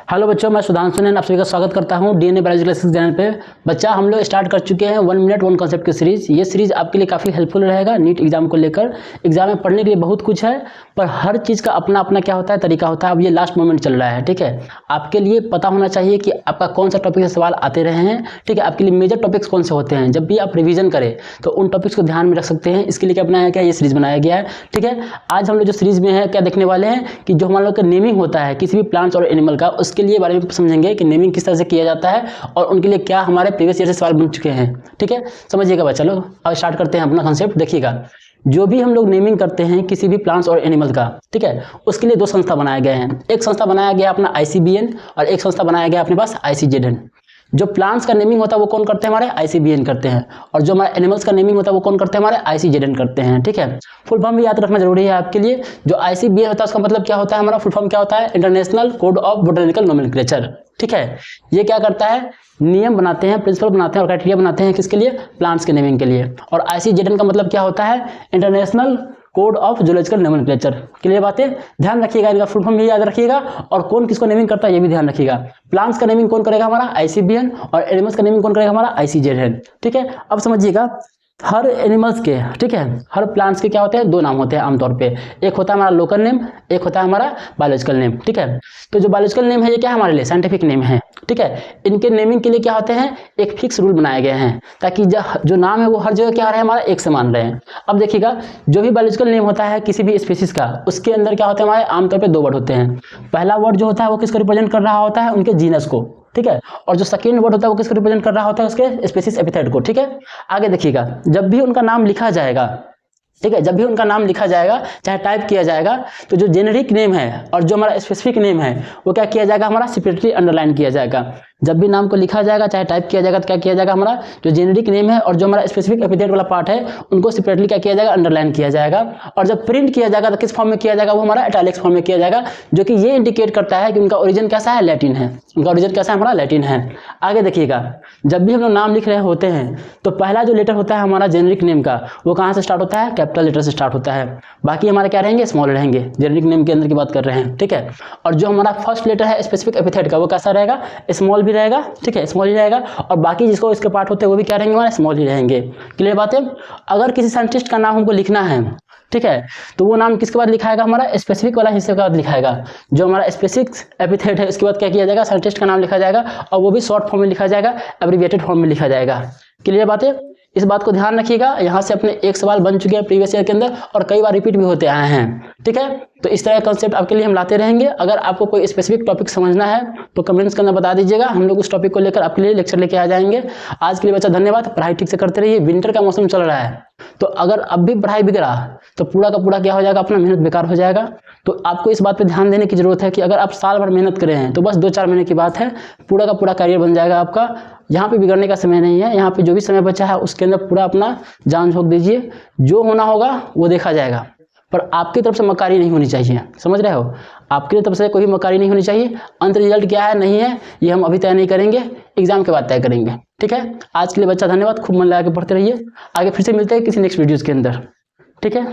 Hello बच्चों, मैं सुधांशु नैन आप सभी का स्वागत करता हूं डीएनए बायोलॉजी क्लासेस चैनल पे। बच्चा, हम लोग स्टार्ट कर चुके हैं 1 मिनट 1 कॉन्सेप्ट की सीरीज। ये सीरीज आपके लिए काफ़ी हेल्पफुल रहेगा नीट एग्जाम को लेकर। एग्जाम में पढ़ने के लिए बहुत कुछ है, पर हर चीज़ का अपना अपना क्या होता है, तरीका होता है। अब ये लास्ट मोमेंट चल रहा है, ठीक है। आपके लिए पता होना चाहिए कि आपका कौन सा टॉपिक से सवाल आते रहे हैं, ठीक है। आपके लिए मेजर टॉपिक्स कौन से होते हैं, जब भी आप रिविजन करें तो उन टॉपिक्स को ध्यान में रख सकते हैं। इसके लिए क्या बनाया गया, ये सीरीज बनाया गया है, ठीक है। आज हम लोग जो सीरीज में है क्या देखने वाले हैं कि जो हमारे लोग का नेमिंग होता है किसी भी प्लांट्स और एनिमल का, उसके लिए बारे में समझेंगे कि नेमिंग किस तरह से किया जाता है और उनके लिए क्या हमारे प्रीवियस ईयर से सवाल बन चुके हैं, ठीक है। समझिएगा बच्चा लोग। अब स्टार्ट करते हैं अपना कॉन्सेप्ट। देखिएगा, जो भी हम लोग नेमिंग करते हैं किसी भी प्लांट्स और एनिमल का, ठीक है, उसके लिए दो संस्था बनाए गए हैं। एक संस्था बनाया गया अपना ICBN और एक संस्था बनाया गया अपने पास ICZN। जो प्लांट्स का नेमिंग होता है वो कौन करते हैं, हमारे ICBN करते हैं, और जो हमारे एनिमल्स का नेमिंग होता है वो कौन करते हैं, हमारे ICZN करते हैं, ठीक है। फुल फॉर्म भी याद रखना जरूरी है आपके लिए। जो ICBN होता है उसका मतलब क्या होता है, हमारा फुल फॉर्म क्या होता है, international code of botanical nomenclature, ठीक है। ये क्या करता है, नियम बनाते हैं, प्रिंसिपल बनाते हैं और क्राइटेरिया बनाते हैं किसके लिए, प्लांट्स के नेमिंग के लिए। और ICZN का मतलब क्या होता है, international code of zoological nomenclature. Clear बातें, ध्यान रखिएगा, इनका फुल फॉर्म भी याद रखिएगा और कौन किसको नेमिंग करता है ये भी ध्यान रखिएगा। प्लांट्स का नेमिंग कौन करेगा, हमारा ICBN, और एनिमल्स का नेमिंग कौन करेगा, हमारा ICZN, ठीक है। अब समझिएगा, हर एनिमल्स के, ठीक है, हर प्लांट्स के क्या होते हैं, दो नाम होते हैं आमतौर पे। एक होता है हमारा लोकल नेम, एक होता है हमारा बायोलॉजिकल नेम, ठीक है। तो जो बायोलॉजिकल नेम है ये क्या है, हमारे लिए साइंटिफिक नेम है, ठीक है। इनके नेमिंग के लिए क्या होते हैं, एक फिक्स रूल बनाए गए हैं ताकि जो नाम है वो हर जगह क्या रहे, हमारा एक समान रहे। अब देखिएगा, जो भी बायोलॉजिकल नेम होता है किसी भी स्पीसीज का, उसके अंदर क्या होता है, हमारे आमतौर पर दो वर्ड होते हैं। पहला वर्ड जो होता है वो किसको रिप्रेजेंट कर रहा होता है, उनके जीनस को, ठीक है। और जो सेकेंड वर्ड होता है वो किसको रिप्रेजेंट कर रहा होता है, उसके स्पीसीज एपिथेट को, ठीक है। आगे देखिएगा, जब भी उनका नाम लिखा जाएगा, ठीक है, जब भी उनका नाम लिखा जाएगा चाहे टाइप किया जाएगा, तो जो जेनेरिक नेम है और जो हमारा स्पेसिफिक नेम है वो क्या किया जाएगा, हमारा सेपरेटली अंडरलाइन किया जाएगा। जब भी नाम को लिखा जाएगा चाहे टाइप किया जाएगा तो क्या किया जाएगा, हमारा जो जेनेरिक नेम है और जो हमारा स्पेसिफिक एपिथेट वाला पार्ट है उनको सेपरेटली क्या किया जाएगा, अंडरलाइन किया जाएगा। और जब प्रिंट किया जाएगा तो किस फॉर्म में किया जाएगा, वो हमारा इटैलिक्स फॉर्म में किया जाएगा, जो कि ये इंडिकेट करता है कि उनका ओरिजिन कैसा है, लैटिन है। उनका ओरिजिन कैसा है, हमारा लैटिन है। आगे देखिएगा, जब भी हम लोग नाम लिख रहे होते हैं तो पहला जो लेटर होता है हमारा जेनेरिक नेम का, वो कहाँ से स्टार्ट होता है, कैपिटल लेटर से स्टार्ट होता है। बाकी हमारे क्या रहेंगे, स्मॉल रहेंगे। जेनेरिक नेम के अंदर की बात कर रहे हैं, ठीक है। और जो हमारा फर्स्ट लेटर है स्पेसिफिक एपिथेट का, वो कैसा रहेगा, स्मॉल भी रहेगा, ठीक है, स्मॉल ही रहेगा। और बाकी जिसको इसके पार्ट होते हैं वो भी क्या रहेंगे, हमारे स्मॉल ही रहेंगे। क्लियर बात है। अगर किसी साइंटिस्ट का नाम हमको लिखना है, ठीक है, तो वो नाम किसके बाद लिखाएगा, हमारा स्पेसिफिक वाला हिस्से के बाद लिखाएगा। जो हमारा स्पेसिफिक एपिथेट है उसके बाद क्या किया जाएगा, साइंटिस्ट का नाम लिखा जाएगा, और वो भी शॉर्ट फॉर्म में लिखा जाएगा, एब्रिविएटेड फॉर्म में लिखा जाएगा। क्लियर बात है। इस बात को ध्यान रखिएगा। यहाँ से अपने एक सवाल बन चुके हैं प्रीवियस ईयर के अंदर और कई बार रिपीट भी होते आए हैं, ठीक है। तो इस तरह का कंसेप्ट आपके लिए हम लाते रहेंगे। अगर आपको कोई स्पेसिफिक टॉपिक समझना है तो कमेंट्स के अंदर बता दीजिएगा, हम लोग उस टॉपिक को लेकर आपके लिए लेक्चर लेके आ जाएंगे। आज के लिए बच्चा धन्यवाद। पढ़ाई ठीक से करते रहिए। विंटर का मौसम चल रहा है, तो अगर अब भी पढ़ाई बिगड़ा तो पूरा का पूरा क्या हो जाएगा, अपना मेहनत बेकार हो जाएगा। तो आपको इस बात पे ध्यान देने की जरूरत है कि अगर आप साल भर मेहनत करें हैं तो बस 2-4 महीने की बात है, पूरा का पूरा करियर बन जाएगा आपका। यहाँ पे बिगड़ने का समय नहीं है। यहाँ पे जो भी समय बचा है उसके अंदर पूरा अपना जान झोंक दीजिए। जो होना होगा वो देखा जाएगा, पर आपकी तरफ से मक्कारी नहीं होनी चाहिए। समझ रहे हो, आपकी तरफ से कोई मक्कारी नहीं होनी चाहिए। अंत रिजल्ट क्या है नहीं है ये हम अभी तय नहीं करेंगे, एग्जाम के बाद तय करेंगे, ठीक है। आज के लिए बच्चा धन्यवाद। खूब मन लगा के पढ़ते रहिए। आगे फिर से मिलते हैं किसी नेक्स्ट वीडियोज़ के अंदर, ठीक है।